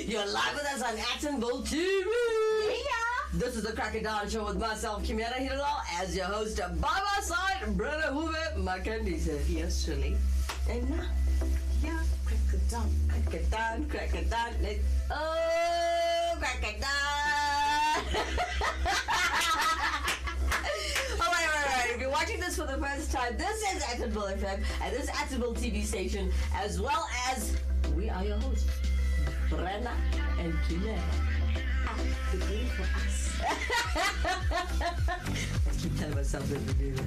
You're live with us on Actonville TV. Yeah. This is the Crack It Down Show with myself, Kimera, Heeralal, as your host. By my side, Brenna, Hove, Makandise. Yes, surely. And now, Yeah. Crack it down. crack it down, crack it down. Crack it down. Alright. If you're watching this for the first time, this is Actonville FM and this is Actonville TV station, as well as we are your hosts, Brenna and Kimera. The day for us. I keep telling myself that we do that.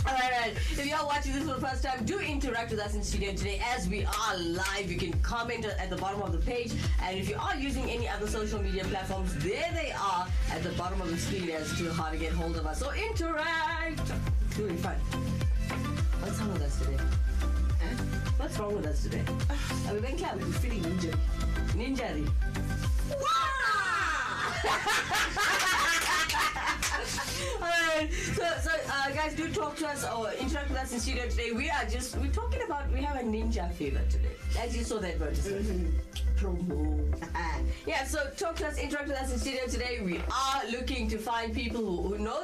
Alright. If you're watching this for the first time, do interact with us in studio today as we are live. You can comment at the bottom of the page, and if you are using any other social media platforms, there they are at the bottom of the screen as to how to get hold of us. So interact. It's really fun. What's wrong with us today? What's wrong with us today? Are we being clever? We're feeling injured. Ninjari. Alright, so guys, do talk to us or interact with us in studio today. We have a ninja fever today. As you saw that advertisement. Promo. Yeah, so talk to us, interact with us in studio today. We are looking to find people who know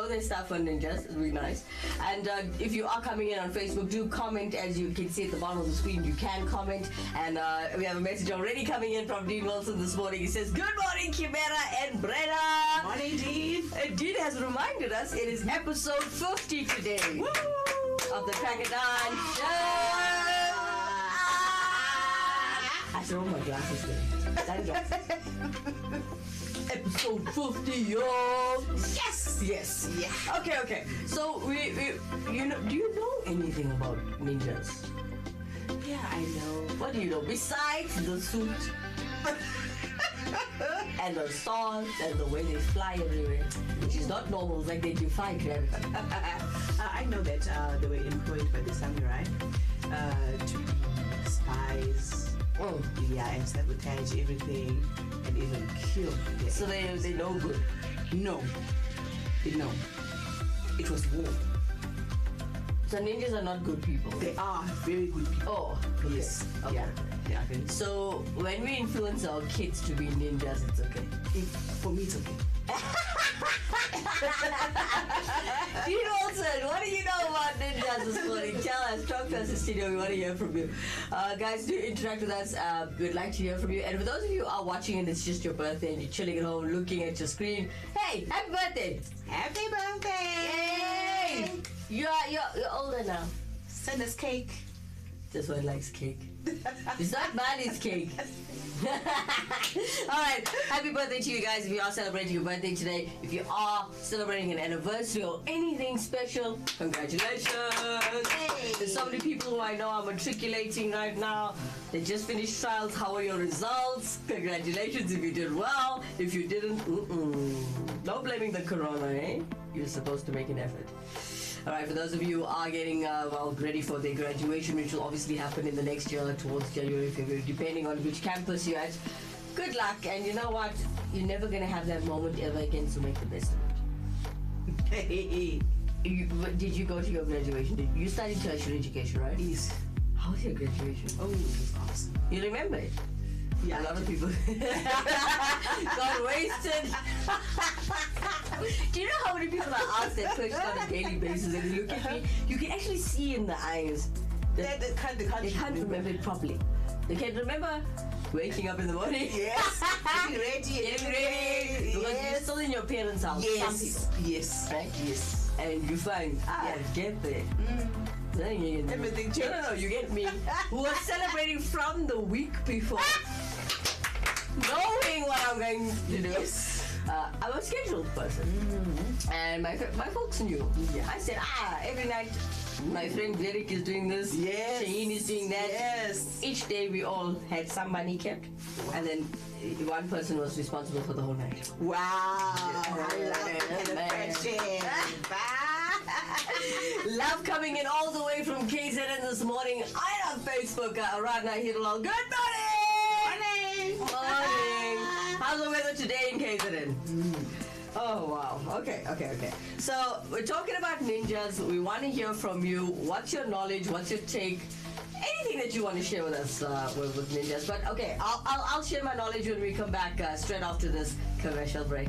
their stuff on ninjas. It's really nice. And if you are coming in on Facebook, do comment. As you can see at the bottom of the screen, you can comment. And we have a message already coming in from Dean Wilson this morning. He says, "Good morning, Kimera and Brenna." Morning, Dean. Dean has reminded us it is episode 50 today. Woo! Of the Crack It Down Show. I throw my glasses there. Sunglasses. Episode 50, yo. Yes. Yes. Yeah. Okay. So we do you know anything about ninjas? Yeah, I know. What do you know besides the suit and the swords and the way they fly everywhere, which is not normal, like they defy gravity? I know that they were employed by the samurai to be spies. Oh. Yeah, and sabotage everything and even kill. Yeah. So they know good. No. No. It was war. So ninjas are not good people. They are very good people. Oh, okay. Yes. Okay. Yeah. Yeah. Okay. So when we influence our kids to be ninjas, it's okay. For me, it's okay. Dean Wilson, what do you know about ninjas this morning? Tell us, talk to us in the studio. We want to hear from you. Guys, do interact with us. We'd like to hear from you. And for those of you who are watching and it's just your birthday and you're chilling at home looking at your screen, hey, happy birthday! Happy birthday! Yay! You're older now. Send us cake. This one likes cake. It's not mine, it's cake. Alright, happy birthday to you guys if you are celebrating your birthday today. If you are celebrating an anniversary or anything special, congratulations. Hey. There's so many people who I know are matriculating right now. They just finished trials. How are your results? Congratulations if you did well. If you didn't, no blaming the corona, eh? You're supposed to make an effort. Alright, for those of you who are getting ready for their graduation, which will obviously happen in the next year towards January, February, depending on which campus you're at, good luck. And you know what? You're never going to have that moment ever again, so make the best of it. Did you go to your graduation? You studied tertiary education, right? Yes. How was your graduation? Oh, it was awesome. You remember it? Yeah. A lot of people got wasted. Do you know how many people are asked that question on a daily basis and they look at me? You can actually see in the eyes that They can't remember it properly. They can remember waking up in the morning. Yes. Getting ready. Getting ready. Because you're still in your parents' house. Some Yes. people. Yes. Right? Yes. And you find, get there. Then you get Everything me. No, you get me. Who was celebrating from the week before. Knowing what I'm going to do. Yes. I'm a scheduled person. And my folks knew. Yeah. I said, every night my friend Derek is doing this. Yes. Shaheen is doing that. Yes. Each day we all had some money kept. And then one person was responsible for the whole night. Wow. I love it. Love coming in all the way from KZN this morning. I love Facebook. Radna Heeralal. Good morning! Morning! How's the weather today in KZN? Oh, wow. Okay. So, we're talking about ninjas. We want to hear from you. What's your knowledge? What's your take? anything that you want to share with us with ninjas. But okay, I'll share my knowledge when we come back straight after this commercial break.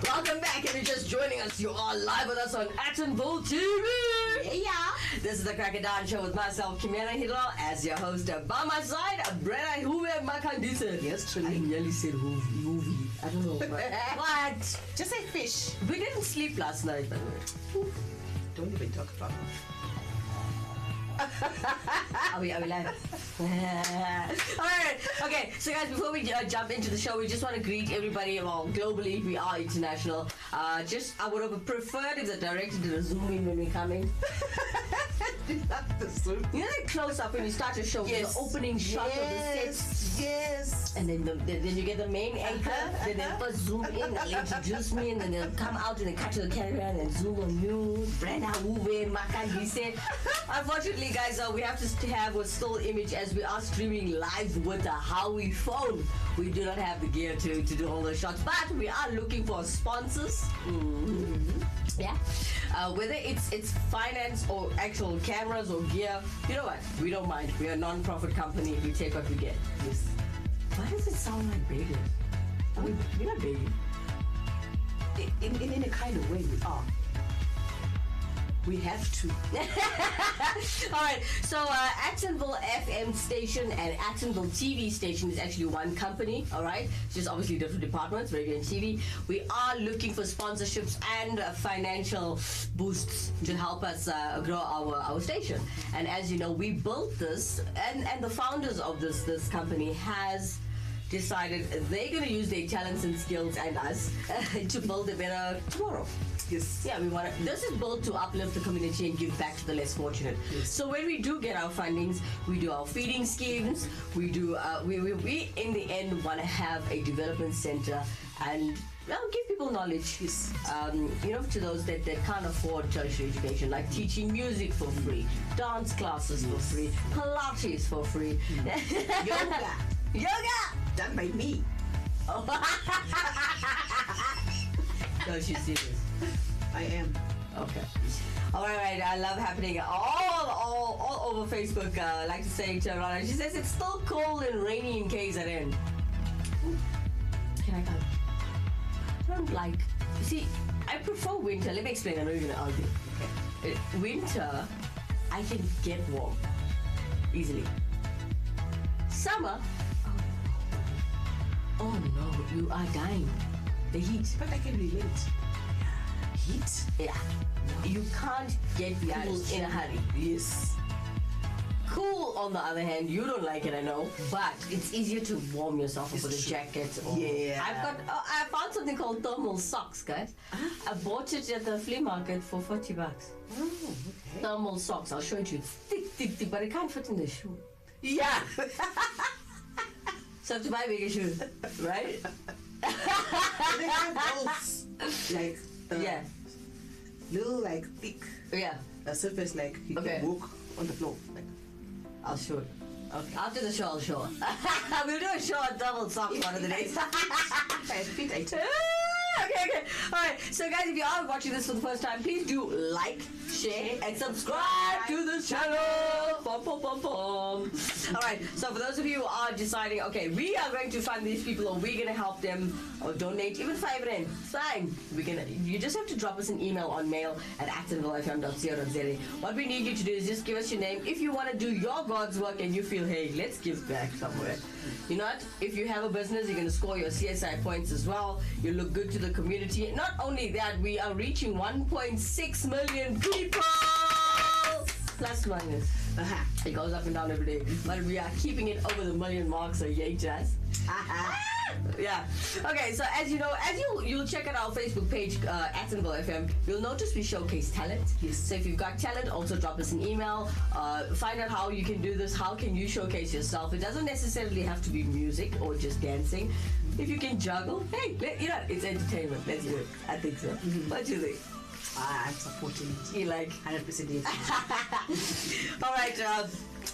Welcome back, if you're just joining us, you are live with us on Actonville TV. Yeah. This is the Crack of Dawn Show with myself, Kimera, Heeralal, as your host. By my side, Brenna, Hove, Makandise. Yes, I nearly said Hove. I don't know. What? Just say fish. We didn't sleep last night, by the way. Don't even talk about it. Are we live? Alright, okay, so guys, before we jump into the show, we just want to greet everybody. Well, globally, we are international. I would have preferred if the director did a zoom in when we come in. The zoom. You know that close up when you start a show, Yes. the opening shot of the set. Yes. And then you get the main anchor, then they'll first zoom in, they'll introduce me, and then they'll come out and they cut to the camera and then zoom on you, Brenna, Hove, Makandise. Unfortunately, guys, we have to have a still image as we are streaming live with a Howie phone. We do not have the gear to do all those shots, but we are looking for sponsors. Mm-hmm. Yeah. Whether it's finance or actual cameras or gear, you know what? We don't mind. We're a non-profit company. We take what we get. Yes. Why does it sound like baby? I mean, we're not baby. In a kind of way, we are. We have to. Alright, so Actonville FM station and Actonville TV station is actually one company, alright? It's just obviously different departments, radio and TV. We are looking for sponsorships and financial boosts to help us grow our station. And as you know, we built this, and the founders of this company has decided they're going to use their talents and skills and us to build a better tomorrow. Yes. Yeah, we want to. This is built to uplift the community and give back to the less fortunate. Yes. So when we do get our fundings, we do our feeding schemes. We do. We in the end want to have a development center and give people knowledge. Yes. You know, to those that can't afford tertiary education, like teaching music for free, dance classes for free, Pilates for free, yoga. Done by me. Oh. No, she's serious. I am. Okay. All right. I love happening all over Facebook. I like to say to Rana, she says it's still cold and rainy in KZN. Can I come? I don't like. See, I prefer winter. Let me explain. I know you're gonna argue. Okay. Winter, I can get warm easily. Summer. Oh no, you are dying. The heat. But I can relate. Heat? Yeah. You can't get cool in a hurry. Yes. Cool, on the other hand, you don't like it, I know, but it's easier to warm yourself up with a jacket. Or Yeah. I found something called thermal socks, guys. I bought it at the flea market for $40. Oh, okay. Thermal socks, I'll show it to you. It's thick, but it can't fit in the shoe. Yeah. So I have to buy a bigger shoe, right? They have those, like, Yeah. little, like, thick Yeah, surface, like, you Okay. can walk on the floor. Like, I'll show it. Okay. After the show, I'll show it. We'll do a show on thermal socks one of the days. Okay. Alright, so guys, if you are watching this for the first time, please do like, share, and subscribe to this channel. Alright, so for those of you who are deciding, okay, we are going to fund these people, or we're going to help them, or donate even 5 rand, fine. You just have to drop us an email on mail@actonvillefm.co.za. What we need you to do is just give us your name. If you want to do your God's work and you feel, hey, let's give back somewhere, you know what? If you have a business, you're going to score your CSI points as well. You look good to the community. Not only that, we are reaching 1.6 million people. Plus minus. It goes up and down every day. But we are keeping it over the million mark, so yay, Jazz. Yeah. Okay, so as you know, as you'll check out our Facebook page, Attenville FM, you'll notice we showcase talent. Yes. So if you've got talent, also drop us an email. Find out how you can do this. How can you showcase yourself? It doesn't necessarily have to be music or just dancing. If you can juggle, hey, you know, it's entertainment. Let's do it. I think so. What do you think? I'm supporting it. You like 100% yes. All right,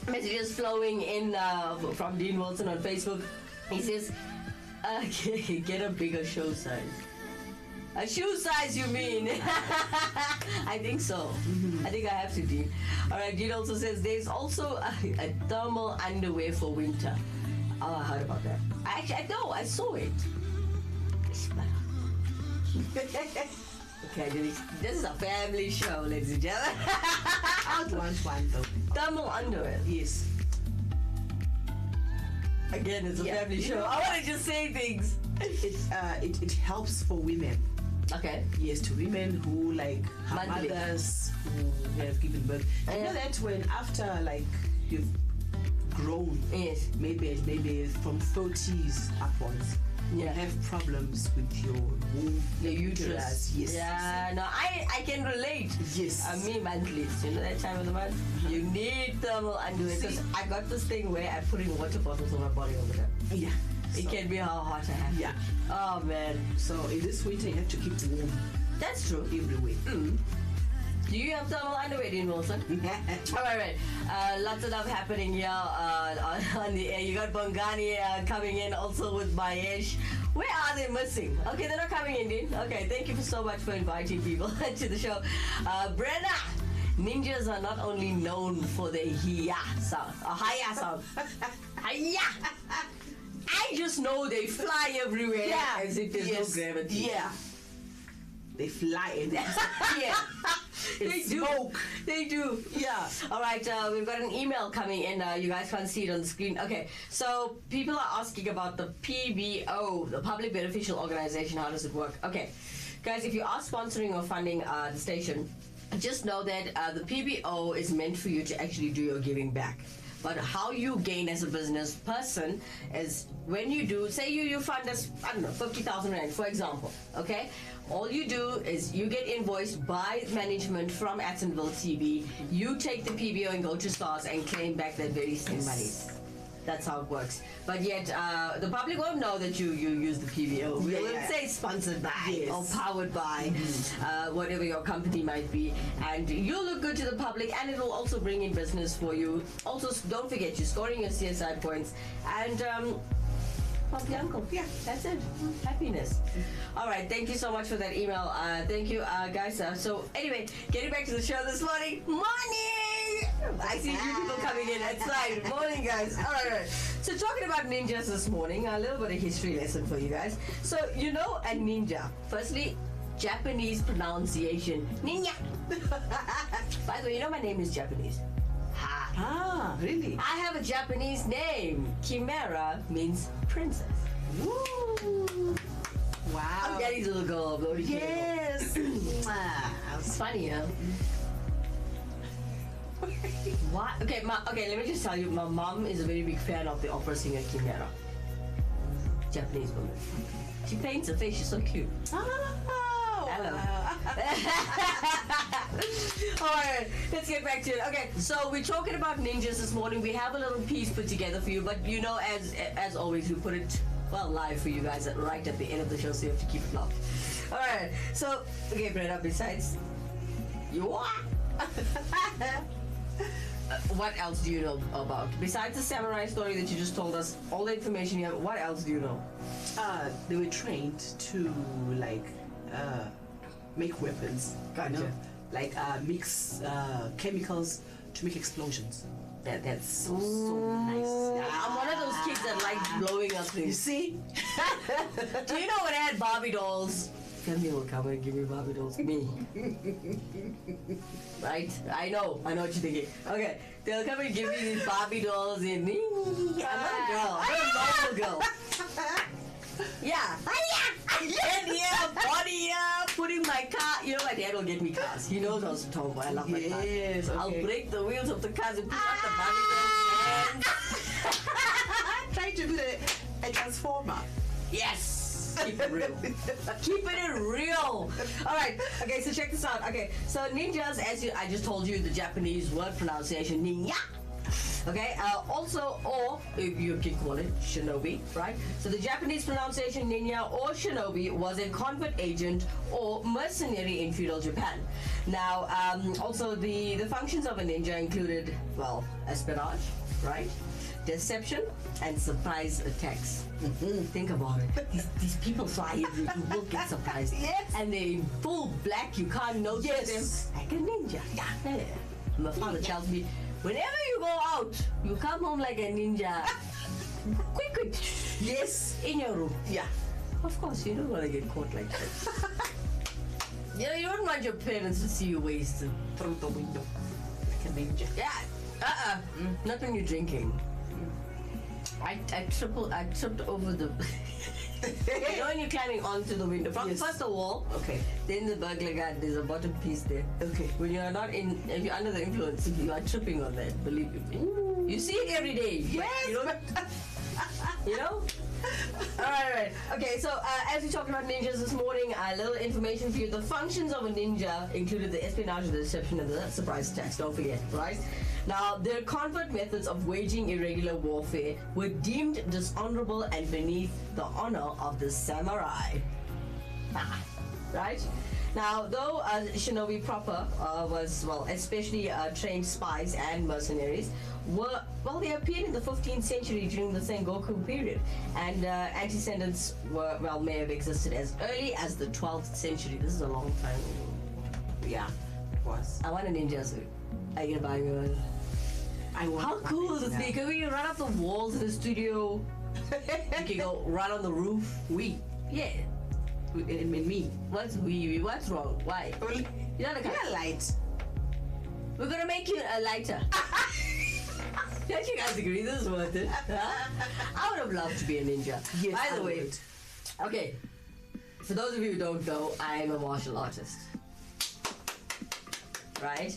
messages flowing in from Dean Wilson on Facebook. He says, get a bigger shoe size. A shoe size, you mean? I think so. I think I have to, Dean. All right, Dean also says there's also a thermal underwear for winter. Oh, I heard about that. I know, I saw it. Okay, this is a family show, ladies and gentlemen. I would want one though. Thermal underwear. Yes. Again, it's a family show. I want to just say things. It helps for women. Okay. Yes, to women who like have Monthly. mothers who have given birth. You know that when after like you've grown, Yes. maybe from 30s upwards, you Yeah. have problems with your womb, Your uterus. Yes. Yeah, no, I can relate. Yes. Me monthly. You know that time of the month? You need thermal underwear because I got this thing where I put in water bottles on my body all the time. Yeah. It can be how hot I have. Yeah. Oh man. So in this winter you have to keep warm That's true. everywhere. Do you have thermal underwear, Dean Wilson? All right. Lots of love happening here on the air. You got Bongani coming in also with Bayesh. Where are they missing? Okay, they're not coming in, Dean. Okay, thank you so much for inviting people to the show. Brenna, ninjas are not only known for their hiya sound, hiya sound. Hiya! I just know they fly everywhere as if there's no gravity. Yeah. They fly and they disappear. They do. Smoke. They do. Yeah. All right, we've got an email coming in. You guys can't see it on the screen. Okay, so people are asking about the PBO, the Public Beneficial Organization. How does it work? Okay, guys, if you are sponsoring or funding the station, just know that the PBO is meant for you to actually do your giving back. But how you gain as a business person is when you do, say you fund us, I don't know, 50,000 Rand, for example, okay? All you do is you get invoiced by management from Attenville TV. You take the PBO and go to stars and claim back that very same money. That's how it works. But yet, the public won't know that you use the PBO. We will say sponsored by or powered by whatever your company might be. And you'll look good to the public and it will also bring in business for you. Also, don't forget, you're scoring your CSI points. And pump the uncle. Yeah, that's it. Happiness. All right, thank you so much for that email. Thank you, guys. So anyway, getting back to the show this morning. Morning! I see you people coming in outside. Morning, guys. All right. So talking about ninjas this morning, a little bit of history lesson for you guys. So you know a ninja. Firstly, Japanese pronunciation. Ninja. By the way, you know my name is Japanese. Ah, really? I have a Japanese name. Kimera means princess. Woo! Wow. I'm daddy's little girl. Bloody Yes. It's funny, huh? What? Okay, okay, let me just tell you, my mom is a very big fan of the opera singer Kimera. Japanese woman. She paints her face, she's so cute. Oh, Hello. Alright, let's get back to it. Okay, so we're talking about ninjas this morning. We have a little piece put together for you, but you know, as always, we put it live for you guys right at the end of the show, so you have to keep it locked. Alright, so okay, Brenna, besides you what else do you know about? Besides the samurai story that you just told us, all the information you have, what else do you know? They were trained to like make weapons. Gotcha. You know? Like mix chemicals to make explosions. That's so nice. I'm one of those kids that like blowing up You things. see? Do you know when I had Barbie dolls? family will come and give me Barbie dolls. Me. Right? I know what you're thinking. Okay, they'll come and give me these Barbie dolls and me. I'm not a girl. I'm a normal girl. Yeah. And body here, putting my car. You know, my dad will get me cars. He knows I was a tomboy. I love my cars. Yes, okay. I'll break the wheels of the cars and pick up the Barbie dolls and... Trying to be a transformer. Yes! Keep it real. Keeping it real. All right. Okay, so check this out. Okay, so ninjas, I just told you the Japanese word pronunciation, ninja. Okay, also, or if you can call it shinobi, right? So the Japanese pronunciation ninja or shinobi was a convert agent or mercenary in feudal Japan. Now, also the functions of a ninja included, well, espionage, right? Deception and surprise attacks. Think about it. These people fly here, you will get surprised. Yes. And they're in full black, you can't notice them. Like a ninja. Yeah. My father tells me, whenever you go out, you come home like a ninja. Quick. Yes. In your room. Yeah. Of course, you don't want to get caught like that. You know, you don't want your parents to see you wasted. Through the window. Like a ninja. Yeah. Not when you're drinking. I tripped over the... You know when you're climbing onto the window, from first the wall, Okay. then the burglar guard, there's a bottom piece there. Okay. When you're not if you're under the influence, you are tripping on that, believe me. You see it every day. Yes. You know? You know? Alright. Okay, so as we talked about ninjas this morning, a little information for you. The functions of a ninja included the espionage, the deception, and the surprise attacks. Don't forget, right? Now, their covert methods of waging irregular warfare were deemed dishonorable and beneath the honor of the samurai. Right? Now, though shinobi proper was, well, especially trained spies and mercenaries, they appeared in the 15th century during the Sengoku period, and antecedents may have existed as early as the 12th century. This is a long time ago. Yeah. Was. I want a ninja suit. Are you gonna buy me one? How cool is this thing? Can we run up the walls in the studio? You can go run on the roof. Yeah. In me. What's wrong? Why? You're not a You're light. We're gonna make you a lighter. Don't you guys agree this is worth it? Huh? I would have loved to be a ninja. Yes, By the I way, would. okay, for those of you who don't know, I am a martial artist. Right?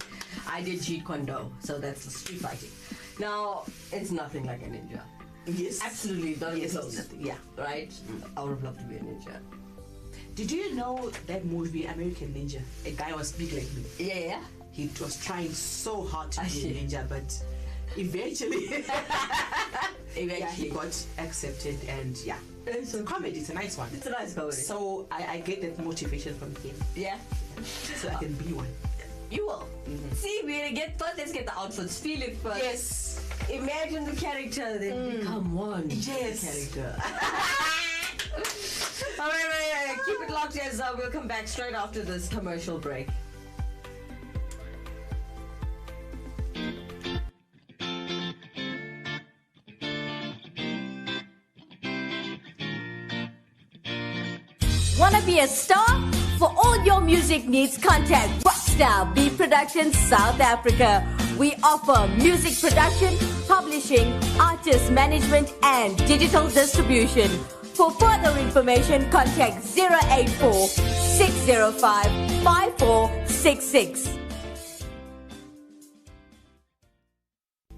I did Jeet Kune Do, so that's street fighting. Now, it's nothing like a ninja. Yes. Absolutely not even Yes, close. nothing. Yeah, right? I would have loved to be a ninja. Did you know that movie American Ninja? A guy was big like me. Yeah. He was trying so hard to be a Actually. ninja, but eventually, yeah, he got accepted, and yeah, It's a comedy. It's a nice one. It's a nice comedy. So I get that motivation from him, Yeah. so I can be one. You will. See, let's get the outfits. Feel it first. Yes. Imagine the character, then become one. Yes. Character. All right. Keep it locked, as we'll come back straight after this commercial break. Wanna be a star? For all your music needs, contact Rockstar B Productions South Africa. We offer music production, publishing, artist management, and digital distribution. For further information, contact 084 605 5466.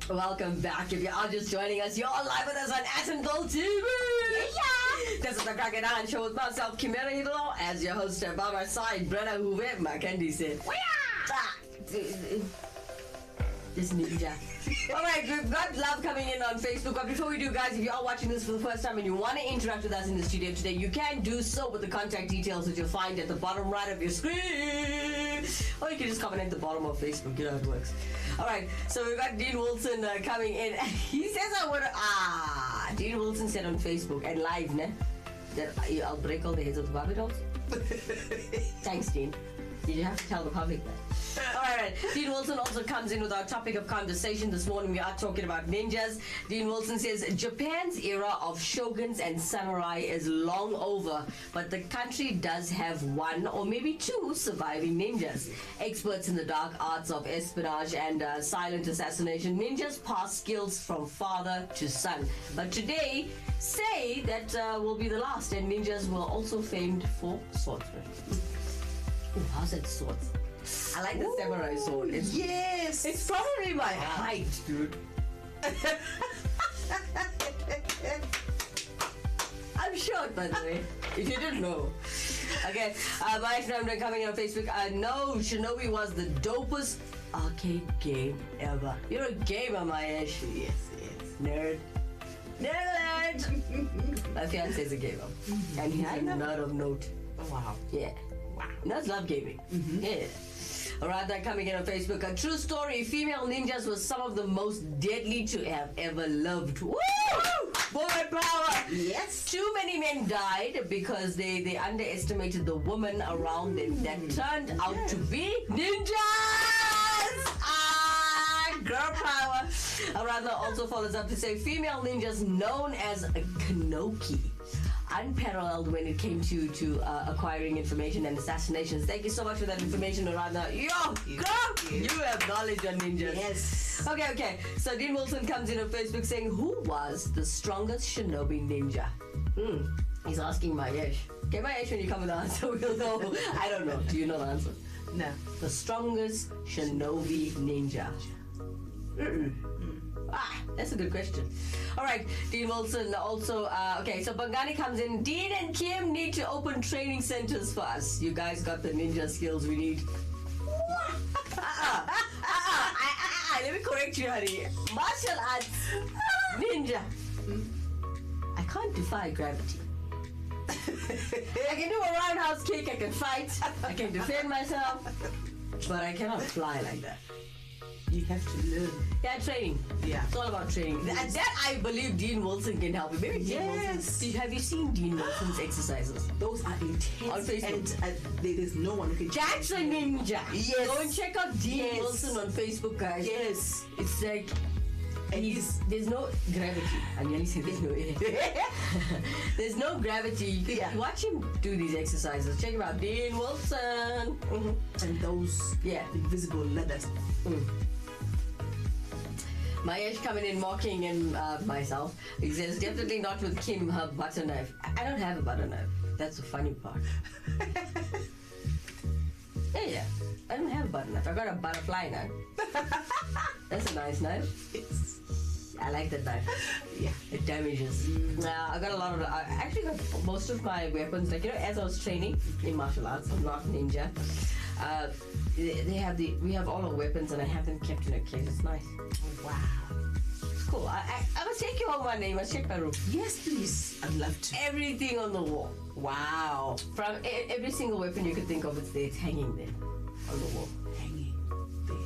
Welcome back. If you are just joining us, you're live with us on Atom Gold TV. Yeah. This is the Crocodile Show with myself, Kimera, Heeralal, as your host. By my side, Brenna, Hove, Makandise. This ninja. Alright, we've got love coming in on Facebook. But before we do, guys, if you are watching this for the first time and you want to interact with us in the studio today, you can do so with the contact details that you'll find at the bottom right of your screen. Or you can just comment at the bottom of Facebook. You know how it works. Alright, so we've got Dean Wilson coming in. He says I would... Dean Wilson said on Facebook and live, ne? That I'll break all the heads of the Barbie dolls. Thanks, Dean. You have to tell the public that. All right. Dean Wilson also comes in with our topic of conversation this morning. We are talking about ninjas. Dean Wilson says Japan's era of shoguns and samurai is long over, but the country does have one or maybe two surviving ninjas. Experts in the dark arts of espionage and silent assassination, ninjas pass skills from father to son. But today, say that will be the last, and ninjas were also famed for swordsmen. Ooh, how's that sword? I like the samurai sword. Yes. It's probably my height, dude. I'm short, by the way, if you didn't know. Okay, Mahesh Ramdan coming on Facebook. No, Shinobi was the dopest arcade game ever. You're a gamer, Mahesh. Yes. Nerd. My fiance is a gamer. And he's a nerd of note. Oh, wow. Yeah. Wow. Nerds love gaming. Yeah. Alright, that coming in on Facebook. A true story. Female ninjas were some of the most deadly to have ever loved. Woo! Woman power! Yes. Too many men died because they underestimated the woman around them that turned out to be ninjas! Girl power. Arada also follows up to say female ninjas known as Kanoki. Unparalleled when it came to acquiring information and assassinations. Thank you so much for that information, Arada. Yo, girl, you have knowledge on ninjas. Yes. Okay. So Dean Wilson comes in on Facebook saying, who was the strongest shinobi ninja? He's asking Mahesh. Okay, Mahesh, when you come with the answer, we'll know. I don't know. Do you know the answer? No. The strongest shinobi ninja. That's a good question. All right, Dean Wilson also, okay, so Bangani comes in. Dean and Kim need to open training centers for us. You guys got the ninja skills we need. Let me correct you, honey. Martial arts, ninja. I can't defy gravity. I can do a roundhouse kick, I can fight, I can defend myself, but I cannot fly like that. You have to learn. Yeah, training. Yeah. It's all about training. And that I believe Dean Wilson can help you. Maybe Dean Wilson. Have you seen Dean Wilson's exercises? Those are intense. On Facebook. And there's no one who can. That's a ninja. Yes. Go and check out Dean Wilson on Facebook, guys. Yes. It's like, And there's no gravity. I nearly said there's no air. There's no gravity. You can watch him do these exercises. Check him out. Dean Wilson. And those invisible ladders. Mahesh coming in mocking and myself. He says, definitely not with Kim, her butter knife. I don't have a butter knife. That's the funny part. Yeah. I don't have a butter knife. I got a butterfly knife. That's a nice knife. I like that knife. Yeah. It damages. I got a lot of. I actually got most of my weapons. Like, as I was training in martial arts, I'm not ninja. We have all our weapons, and I have them kept in a case. It's nice. Wow. It's cool. I must take you home one day. You must check my room. Yes, please. I'd love to. Everything on the wall. Wow. From every single weapon you could think of, it's there. It's hanging there on the wall. Hanging there.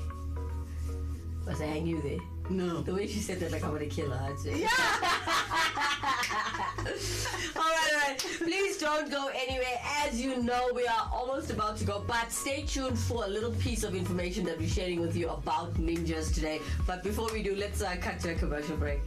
Was I hang you there? No. The way she said that, like, I want to kill her. I'd say. Yeah. All right. Please don't go anywhere. As you know, we are almost about to go, but stay tuned for a little piece of information that we're sharing with you about ninjas today. But before we do, let's cut to a commercial break.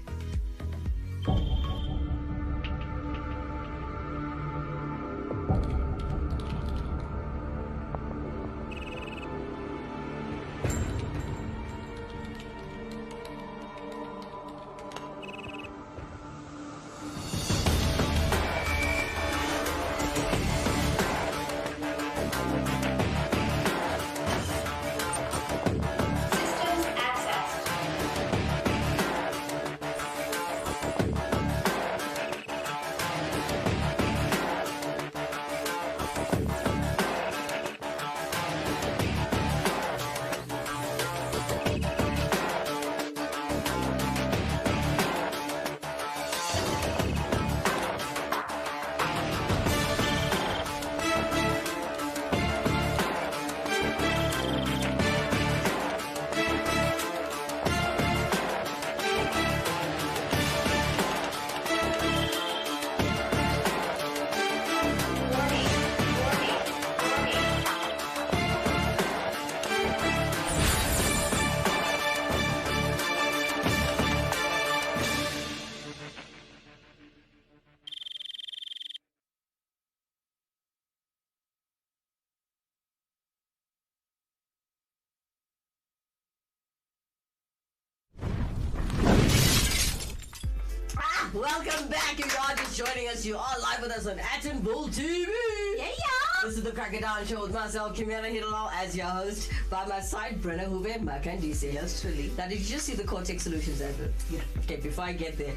Welcome back. If you are just joining us, you are live with us on Atom Bull TV. Yeah. This is the Crackerdown Show with myself, Kimera, Heeralal, as your host. By my side, Brenna, Hove, Makandise. Yes, truly. Now, did you just see the Cortex Solutions advert? Yeah. Okay, before I get there,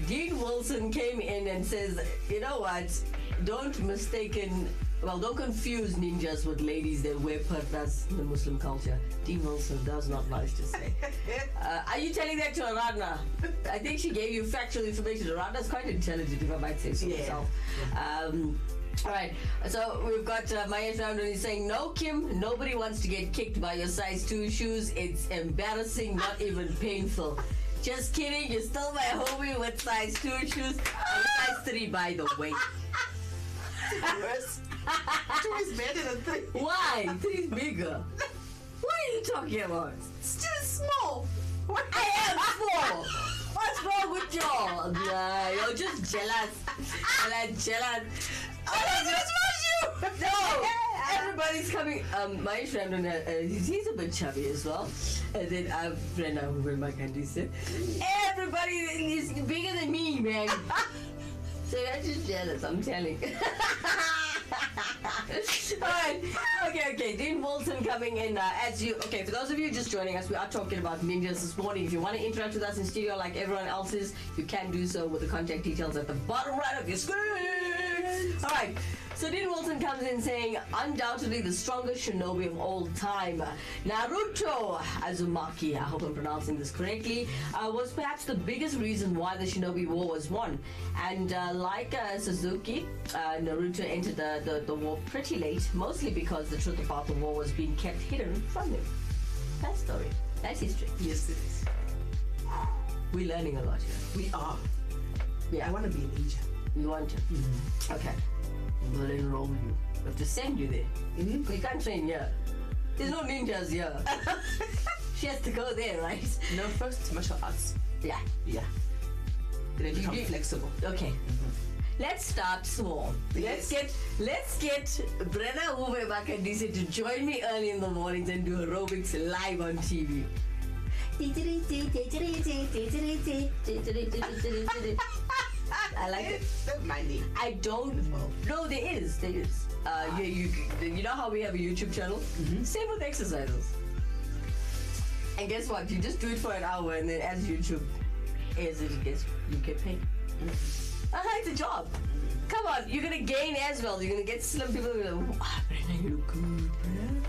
Dean Wilson came in and says, you know what? Don't confuse ninjas with ladies that wear purdas in the Muslim culture. Dean Wilson does not like to say. Are you telling that to Aradna? I think she gave you factual information. Aradna's quite intelligent, if I might say so myself. All right, so we've got Mahesh Ramdhani saying, no, Kim, nobody wants to get kicked by your size 2 shoes. It's embarrassing, not even painful. Just kidding, you're still my homie with size 2 shoes. I'm size 3, by the way. Worse. 2 is better than 3. Why? 3 is bigger. What are you talking about? Still small. I am small. What's wrong with y'all? Nah, you're just jealous. Jealous. No, everybody's coming. Mahesh Ramdhani, he's a bit chubby as well. And then Brenna, who will Makandise. Everybody is bigger than me, man. So you're just jealous, I'm telling. Alright, okay. Dean Wilson coming in as you. Okay, for those of you just joining us, we are talking about ninjas this morning. If you want to interact with us in studio like everyone else is, you can do so with the contact details at the bottom right of your screen. Alright, so Dean Wilson comes in saying, undoubtedly the strongest shinobi of all time, Naruto Uzumaki, I hope I'm pronouncing this correctly, was perhaps the biggest reason why the Shinobi War was won. And like Suzuki, Naruto entered the war pretty late, mostly because the truth about the war was being kept hidden from him. That's story. That's history. Yes, it is. We're learning a lot here. We are. Yeah. I want to be a ninja. You want to? Mm-hmm. Okay. We'll enroll you. We have to send you there. Mm-hmm. You can't train here. There's no ninjas here. She has to go there, right? No, first martial arts. Yeah. Yeah. Then become flexible. Okay. Mm-hmm. Let's start small. Yes. Let's get Brenna, Hove, Makandise to join me early in the mornings and do aerobics live on TV. I like it. Don't mind me. I don't. No, there is. You know how we have a YouTube channel? Mm-hmm. Same with exercises. And guess what? You just do it for an hour, and then as YouTube airs it, you get paid. It's a job. Come on, you're gonna gain as well. You're gonna get slim people who are like, wow, Brenna, you look good, Brenna.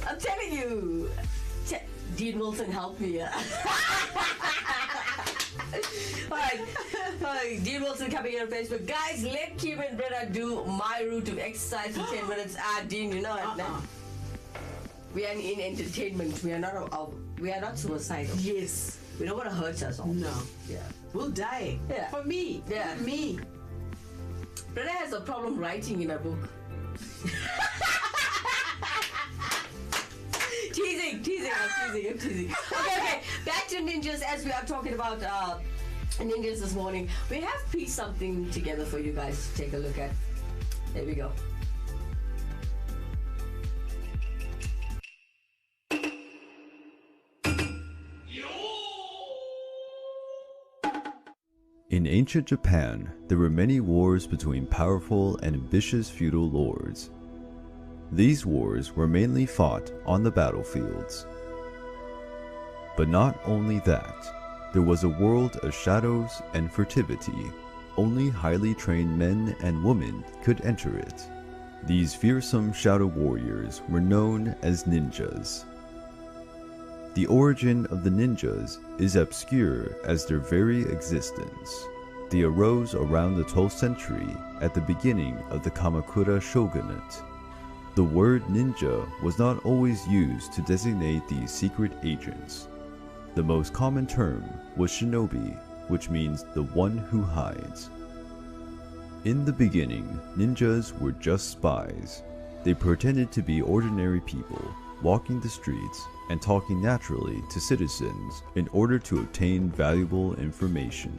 I'm telling you. Dean Wilson, help me. Alright, Dean Wilson coming here on Facebook. Guys, let Kim and Brenna do my route of exercise for 10 minutes. Dean, you know it. We are in entertainment. We are not suicidal. Yes. We don't want to hurt us all. No. Yeah. We'll die. Yeah. For me. Yeah. For me. Brenna has a problem writing in her book. I'm teasing. Okay. Back to ninjas as we are talking about ninjas this morning. We have pieced something together for you guys to take a look at. There we go. In ancient Japan, there were many wars between powerful and ambitious feudal lords. These wars were mainly fought on the battlefields. But not only that, there was a world of shadows and furtivity. Only highly trained men and women could enter it. These fearsome shadow warriors were known as ninjas. The origin of the ninjas is obscure as their very existence. They arose around the 12th century at the beginning of the Kamakura shogunate. The word ninja was not always used to designate these secret agents. The most common term was shinobi, which means the one who hides. In the beginning, ninjas were just spies. They pretended to be ordinary people, walking the streets and talking naturally to citizens in order to obtain valuable information.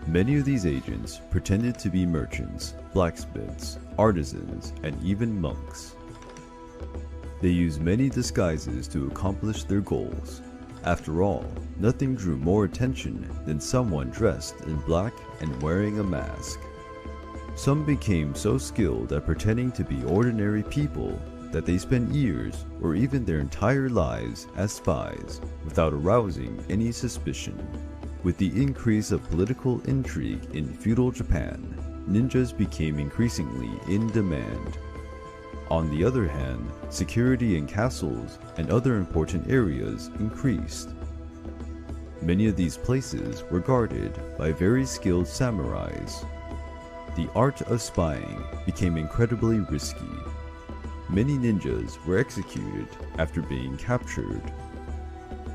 Many of these agents pretended to be merchants, blacksmiths, artisans, and even monks. They used many disguises to accomplish their goals. After all, nothing drew more attention than someone dressed in black and wearing a mask. Some became so skilled at pretending to be ordinary people that they spent years or even their entire lives as spies without arousing any suspicion. With the increase of political intrigue in feudal Japan, ninjas became increasingly in demand. On the other hand, security in castles and other important areas increased. Many of these places were guarded by very skilled samurais. The art of spying became incredibly risky. Many ninjas were executed after being captured.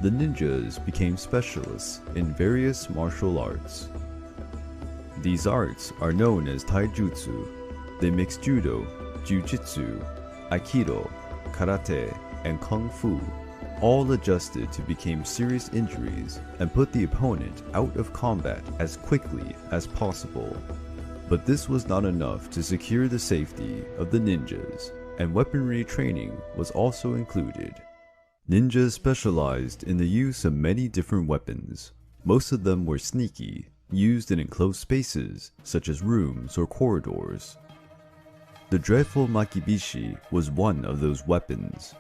The ninjas became specialists in various martial arts. These arts are known as taijutsu. They mix judo, jiu-jitsu, aikido, karate, and kung fu, all adjusted to become serious injuries and put the opponent out of combat as quickly as possible. But this was not enough to secure the safety of the ninjas, and weaponry training was also included. Ninjas specialized in the use of many different weapons. Most of them were sneaky, used in enclosed spaces such as rooms or corridors. The dreadful makibishi was one of those weapons.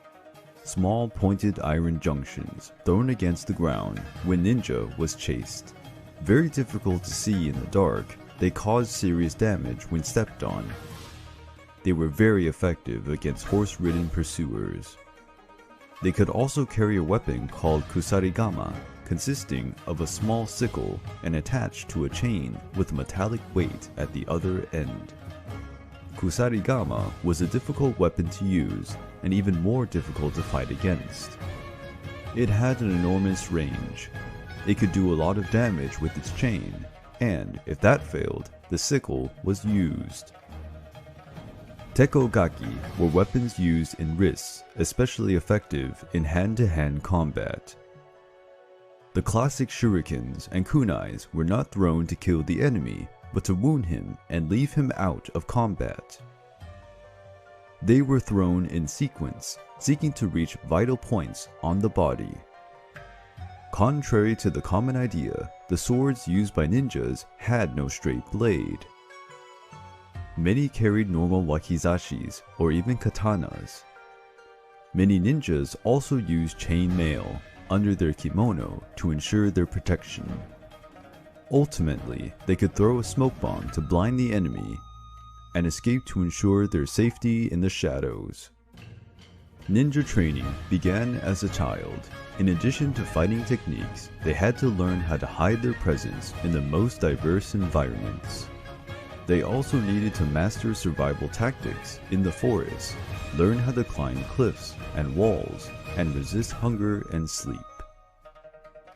Small pointed iron junctions thrown against the ground when ninja was chased. Very difficult to see in the dark, they caused serious damage when stepped on. They were very effective against horse-ridden pursuers. They could also carry a weapon called kusarigama, consisting of a small sickle and attached to a chain with a metallic weight at the other end. Kusarigama was a difficult weapon to use and even more difficult to fight against. It had an enormous range. It could do a lot of damage with its chain, and if that failed, the sickle was used. Tekogaki were weapons used in risks, especially effective in hand-to-hand combat. The classic shurikens and kunais were not thrown to kill the enemy, but to wound him and leave him out of combat. They were thrown in sequence, seeking to reach vital points on the body. Contrary to the common idea, the swords used by ninjas had no straight blade. Many carried normal wakizashis or even katanas. Many ninjas also used chain mail under their kimono to ensure their protection. Ultimately, they could throw a smoke bomb to blind the enemy and escape to ensure their safety in the shadows. Ninja training began as a child. In addition to fighting techniques, they had to learn how to hide their presence in the most diverse environments. They also needed to master survival tactics in the forest, learn how to climb cliffs and walls, and resist hunger and sleep.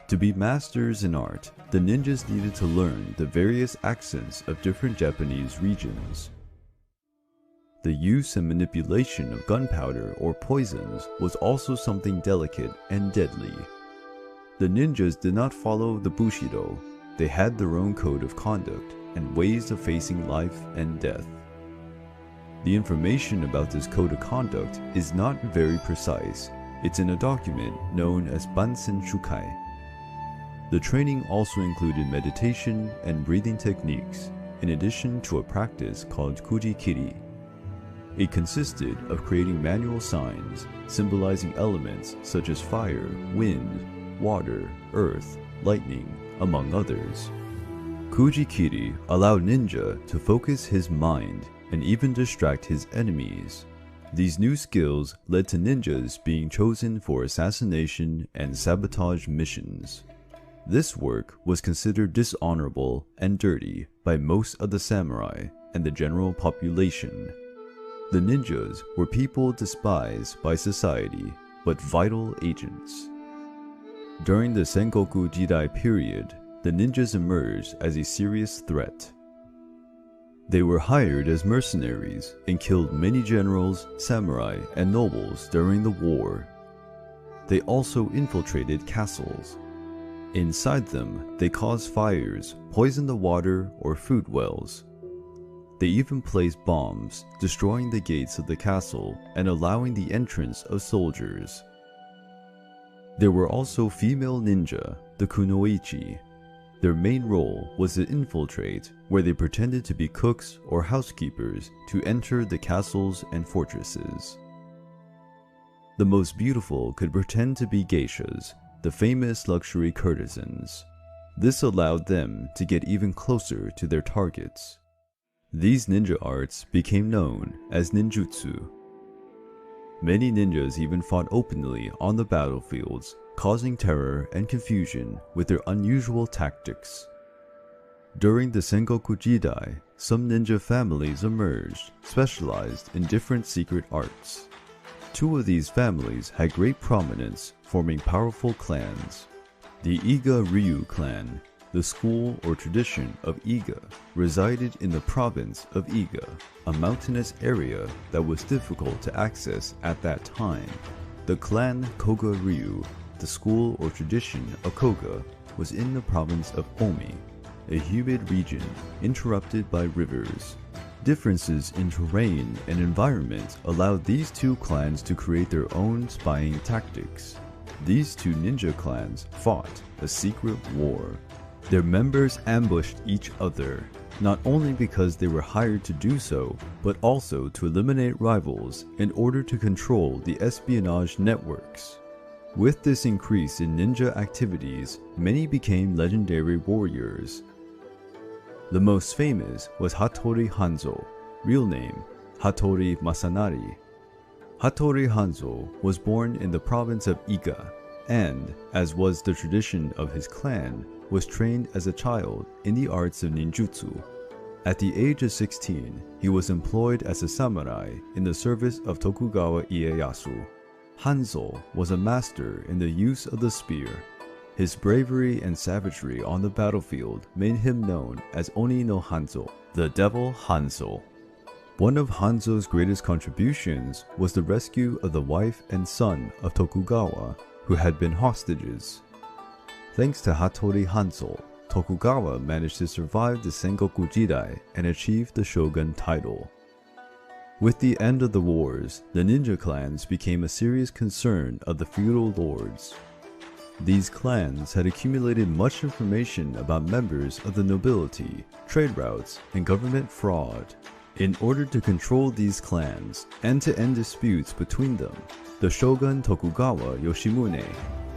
To be masters in art, the ninjas needed to learn the various accents of different Japanese regions. The use and manipulation of gunpowder or poisons was also something delicate and deadly. The ninjas did not follow the Bushido. They had their own code of conduct and ways of facing life and death. The information about this code of conduct is not very precise. It's in a document known as Bansen Shukai. The training also included meditation and breathing techniques, in addition to a practice called kuji-kiri. It consisted of creating manual signs symbolizing elements such as fire, wind, water, earth, lightning, among others. Kuji-kiri allowed ninja to focus his mind and even distract his enemies. These new skills led to ninjas being chosen for assassination and sabotage missions. This work was considered dishonorable and dirty by most of the samurai and the general population. The ninjas were people despised by society, but vital agents. During the Sengoku Jidai period, the ninjas emerged as a serious threat. They were hired as mercenaries and killed many generals, samurai, and nobles during the war. They also infiltrated castles. Inside them, they caused fires, poisoned the water or food wells. They even placed bombs, destroying the gates of the castle and allowing the entrance of soldiers. There were also female ninja, the kunoichi. Their main role was to infiltrate, where they pretended to be cooks or housekeepers to enter the castles and fortresses. The most beautiful could pretend to be geishas, the famous luxury courtesans. This allowed them to get even closer to their targets. These ninja arts became known as ninjutsu. Many ninjas even fought openly on the battlefields, causing terror and confusion with their unusual tactics. During the Sengoku Jidai, some ninja families emerged, specialized in different secret arts. Two of these families had great prominence, forming powerful clans. The Iga Ryu clan, the school or tradition of Iga, resided in the province of Iga, a mountainous area that was difficult to access at that time. The clan Koga Ryu, the school or tradition of Koga, was in the province of Omi, a humid region interrupted by rivers. Differences in terrain and environment allowed these two clans to create their own spying tactics. These two ninja clans fought a secret war. Their members ambushed each other, not only because they were hired to do so, but also to eliminate rivals in order to control the espionage networks. With this increase in ninja activities, many became legendary warriors. The most famous was Hattori Hanzo, real name Hattori Masanari. Hattori Hanzo was born in the province of Iga and, as was the tradition of his clan, was trained as a child in the arts of ninjutsu. At the age of 16, he was employed as a samurai in the service of Tokugawa Ieyasu. Hanzo was a master in the use of the spear. His bravery and savagery on the battlefield made him known as Oni no Hanzo, the Devil Hanzo. One of Hanzo's greatest contributions was the rescue of the wife and son of Tokugawa, who had been hostages. Thanks to Hattori Hanzo, Tokugawa managed to survive the Sengoku Jidai and achieve the shogun title. With the end of the wars, the ninja clans became a serious concern of the feudal lords. These clans had accumulated much information about members of the nobility, trade routes, and government fraud. In order to control these clans and to end disputes between them, the shogun Tokugawa Yoshimune,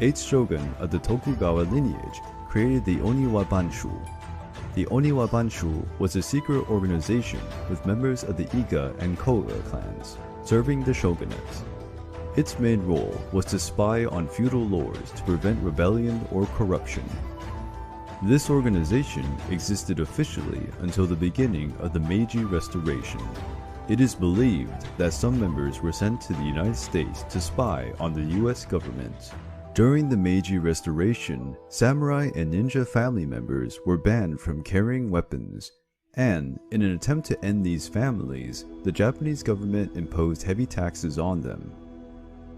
8th shogun of the Tokugawa lineage, created the Oniwa Banshu. The Oniwa Banshu was a secret organization with members of the Iga and Koga clans, serving the shogunate. Its main role was to spy on feudal lords to prevent rebellion or corruption. This organization existed officially until the beginning of the Meiji Restoration. It is believed that some members were sent to the United States to spy on the US government. During the Meiji Restoration, samurai and ninja family members were banned from carrying weapons, and in an attempt to end these families, the Japanese government imposed heavy taxes on them.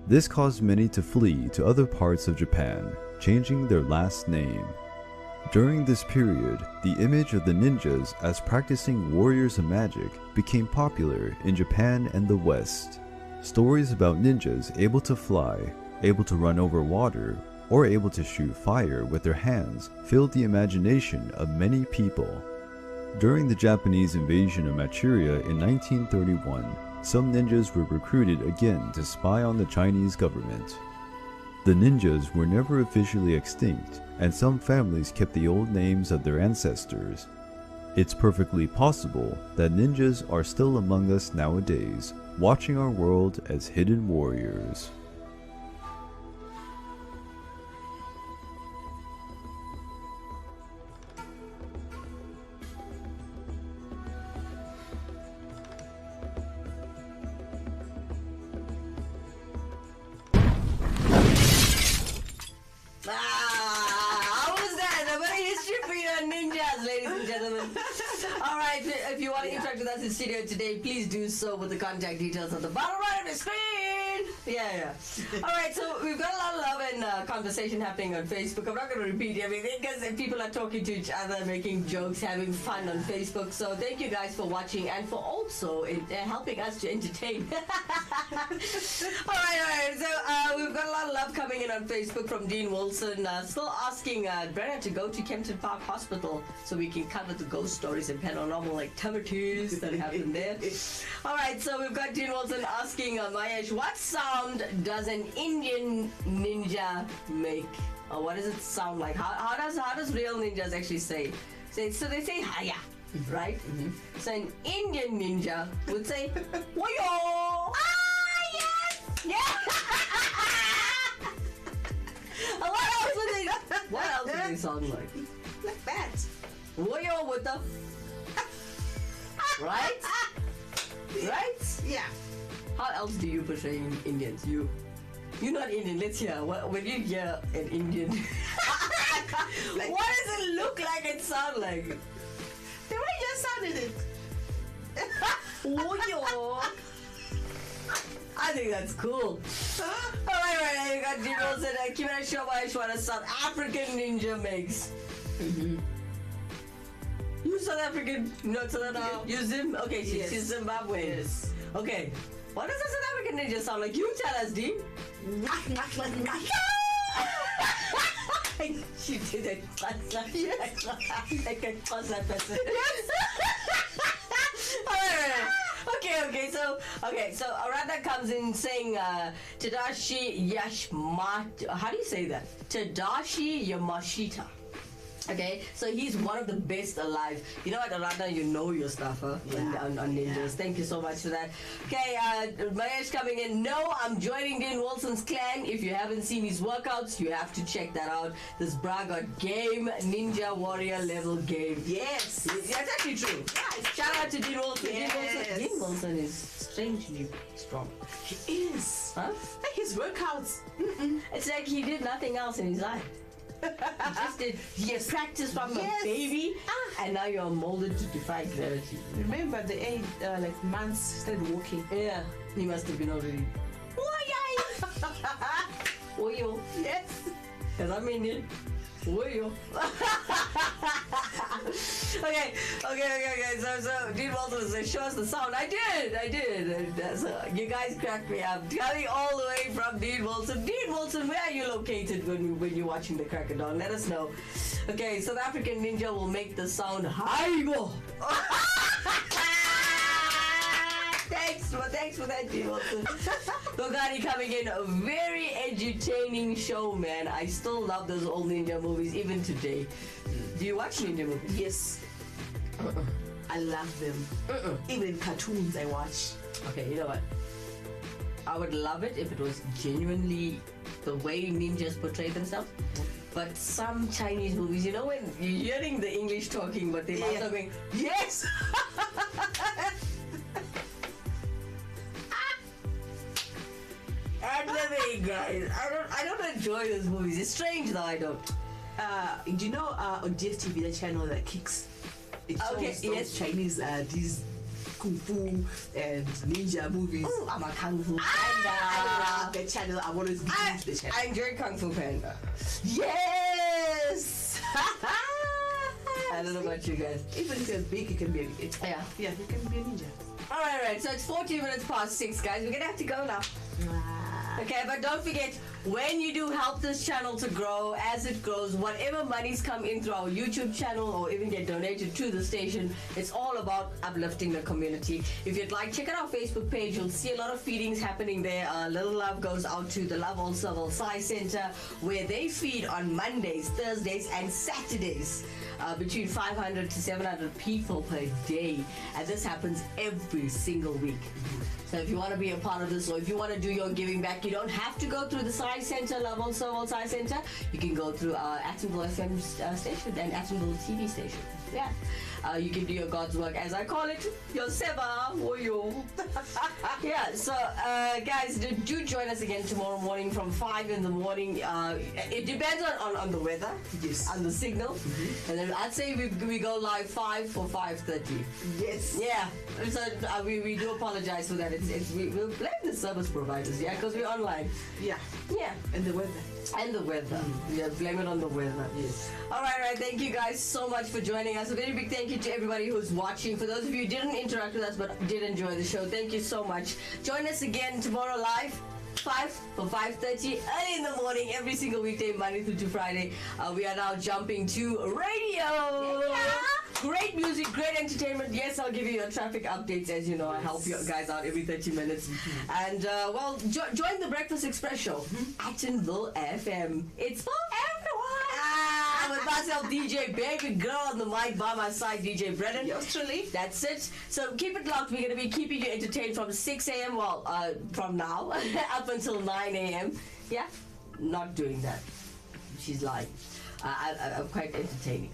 This caused many to flee to other parts of Japan, changing their last name. During this period, the image of the ninjas as practicing warriors of magic became popular in Japan and the West. Stories about ninjas able to fly, able to run over water, or able to shoot fire with their hands filled the imagination of many people. During the Japanese invasion of Manchuria in 1931, some ninjas were recruited again to spy on the Chinese government. The ninjas were never officially extinct, and some families kept the old names of their ancestors. It's perfectly possible that ninjas are still among us nowadays, watching our world as hidden warriors. How was that? A very history for you ninjas, ladies and gentlemen. Alright, if you want to interact with us in studio today, please do so with the contact details at the bottom right of the screen. Yeah. Alright, so we've got a lot of love and conversation happening on Facebook. I'm not going to repeat everything because people are talking to each other, making jokes, having fun on Facebook. So thank you guys for watching and for also helping us to entertain. Alright. So we've got a lot of love coming in on Facebook from Dean Wilson, still asking Brenna to go to Kempton Park Hospital so we can cover the ghost stories and paranormal activities that happen there. All right, so we've got Dean Wilson asking Mahesh, what sound does an Indian ninja make? Or what does it sound like? How does real ninjas actually say? So they say hiya, right? So an Indian ninja would say woyo. Ah, yes, yeah. What else do they sound like? Like that. Woyo with the right? Right? Yeah. How else do you portray Indians? You're not Indian. Let's hear. When you hear an Indian, Like, what does it look like and sound like? the way you sounded it. Woyo. I think that's cool. Alright, you got Dean Wilson. Kimera, show Mahesh what a South African ninja makes. You South African? No, South African. You Zim? Okay, she's Zimbabwean. Yes. Okay. What does a South African ninja sound like? You tell us, Dean. She did it like a closet person. Alright. Okay, so Arada comes in saying Tadashi Yashmat. How do you say that? Tadashi Yamashita. Okay, so he's one of the best alive. You know what, Arada, you know your stuff, huh? Yeah. On ninjas. Yeah. Thank you so much for that. Okay, Mahesh coming in. No, I'm joining Dean Wilson's clan. If you haven't seen his workouts, you have to check that out. This bra got game, ninja warrior level game. Yes. That's actually true. Shout out to Dean Wilson. Yes. Dean Wilson is strangely strong. He is. Huh? Like his workouts. It's like he did nothing else in his life. He has practiced from a baby, and now you're molded to defy gravity. Remember the age, like months started walking. Yeah, he must have been already. Oyo. Yes. Because I'm Indian. Oyo. Okay. So Dean Walton says, show us the sound. I did. And, so you guys cracked me up. Coming all the way from Dean Wilson. Dean Wilson, where are you located when you're watching the Crack of Dawn? Let us know. Okay, South African ninja will make the sound Haibo. Thanks for that, Dean Wilson. Bugatti coming in, a very entertaining show, man. I still love those old ninja movies, even today. Do you watch ninja movies? Yes. I love them. Even in cartoons I watch. Okay, you know what? I would love it if it was genuinely the way ninjas portray themselves. But some Chinese movies, you know, when you're hearing the English talking, but they're also going, yes! And living, guys. I don't enjoy those movies. It's strange though, I don't. Do you know on DSTV the channel that kicks? It shows those Chinese these kung fu and ninja movies. Ooh, I'm a Kung Fu Panda. I love the channel. I always use the channel. I enjoy Kung Fu Panda. Yes. I don't know about you guys. Even if you're big, you can be a Yeah. Yeah, you can be a ninja. Alright, so it's 14 minutes past 6, guys. We're gonna have to go now. Okay, but don't forget, when you do help this channel to grow, as it grows, whatever monies come in through our YouTube channel or even get donated to the station, it's all about uplifting the community. If you'd like, check out our Facebook page. You'll see a lot of feedings happening there. Little love goes out to the Love All Civil Sci Center, where they feed on Mondays, Thursdays, and Saturdays. Between 500 to 700 people per day, and this happens every single week. So if you want to be a part of this, or if you want to do your giving back, you don't have to go through the Sci Center, Love on Civil Sci Center. You can go through Atomville FM station and Atomville TV station. Yeah. You can do your God's work, as I call it, your seva or your. Yeah, so guys, do join us again tomorrow morning from 5 in the morning. It depends on the weather, Yes. on the signal. And then I'd say we go live 5 for 5:30. Yes. Yeah, so we do apologize for that. We'll blame the service providers, yeah, because we're online. Yeah. Yeah, And the weather. and the weather. Yeah, blame it on the weather. Yes. All right. Thank you guys so much for joining us. A very big thank you to everybody who's watching. For those of you who didn't interact with us but did enjoy the show, thank you so much. Join us again tomorrow live. 5 for 5:30 early in the morning every single weekday, Monday through to Friday. We are now jumping to radio. Great music, great entertainment. Yes, I'll give you your traffic updates. As you know, I help you guys out every 30 minutes. And join the Breakfast Express show at Actonville FM. It's for everyone. With myself, DJ Baby Girl, on the mic by my side, DJ Brenna. Yours truly. That's it. So keep it locked. We're going to be keeping you entertained from 6 a.m. From now up until 9 a.m. Yeah, not doing that. She's lying. I'm quite entertaining.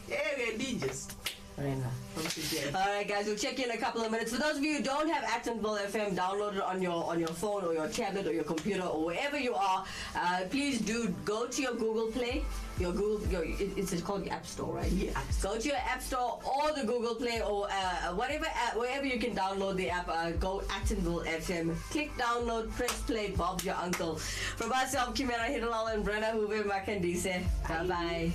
Yeah, we're ninjas. Alright guys, we'll check in a couple of minutes. For those of you who don't have Actonville FM downloaded on your phone or your tablet or your computer or wherever you are, please do go to your Google Play. It's called the App Store, right? Yeah. Go to your App Store or the Google Play or wherever you can download the app. Go Actonville FM. Click download, press play. Bob's your uncle. From myself, Kimera, Heeralal, and Brenna, Hove, Makandise. Bye bye.